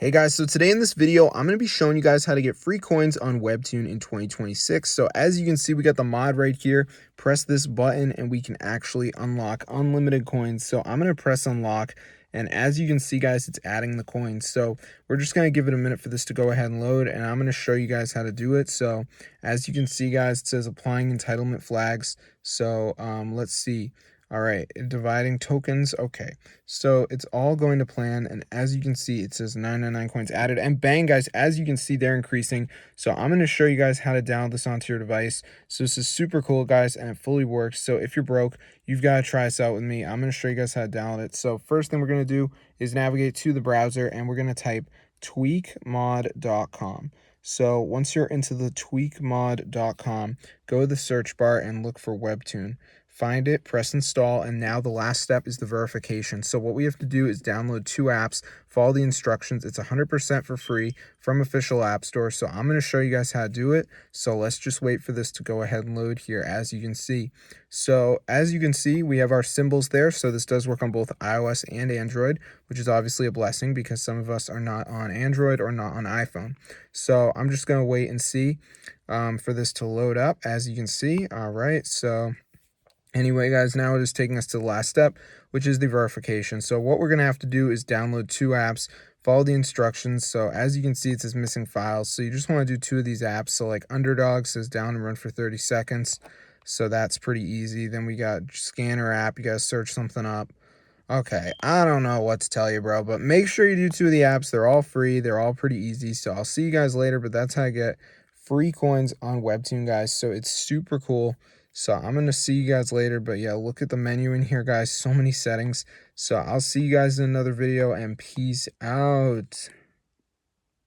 Hey guys, so today in this video, I'm going to be showing you guys how to get free coins on Webtoon in 2026. So as you can see, we got the mod right here. Press this button and we can actually unlock unlimited coins. So I'm going to press unlock, and as you can see guys, it's adding the coins. So we're just going to give it a minute for this to go ahead and load, and I'm going to show you guys how to do it. So as you can see guys, it says applying entitlement flags. So let's see. All right, dividing tokens. Okay, so it's all going to plan, and as you can see, it says 999 coins added, and bang guys, as you can see, they're increasing. So I'm going to show you guys how to download this onto your device. So this is super cool guys, and it fully works. So if you're broke, you've got to try this out with me. I'm going to show you guys how to download it. So first thing we're going to do is navigate to the browser, and we're going to type tweakmod.com. So once you're into the tweakmod.com, go to the search bar and look for Webtoon. Find it, press install, and now the last step is the verification. So what we have to do is download 2 apps, follow the instructions. It's 100% for free from official app store. So I'm going to show you guys how to do it. So let's just wait for this to go ahead and load here, as you can see. So as you can see, we have our symbols there. So this does work on both iOS and Android, which is obviously a blessing because some of us are not on Android or not on iPhone. So I'm just going to wait and see for this to load up, as you can see. All right, so anyway, guys, now it is taking us to the last step, which is the verification. So what we're going to have to do is download 2 apps, follow the instructions. So as you can see, it says missing files. So you just want to do 2 of these apps. So like Underdog says down and run for 30 seconds. So that's pretty easy. Then we got Scanner app. You got to search something up. Okay, I don't know what to tell you, bro, but make sure you do 2 of the apps. They're all free. They're all pretty easy. So I'll see you guys later, but that's how I get free coins on Webtoon, guys. So it's super cool. So I'm going to see you guys later, but yeah, look at the menu in here, guys. So many settings. So I'll see you guys in another video, and peace out.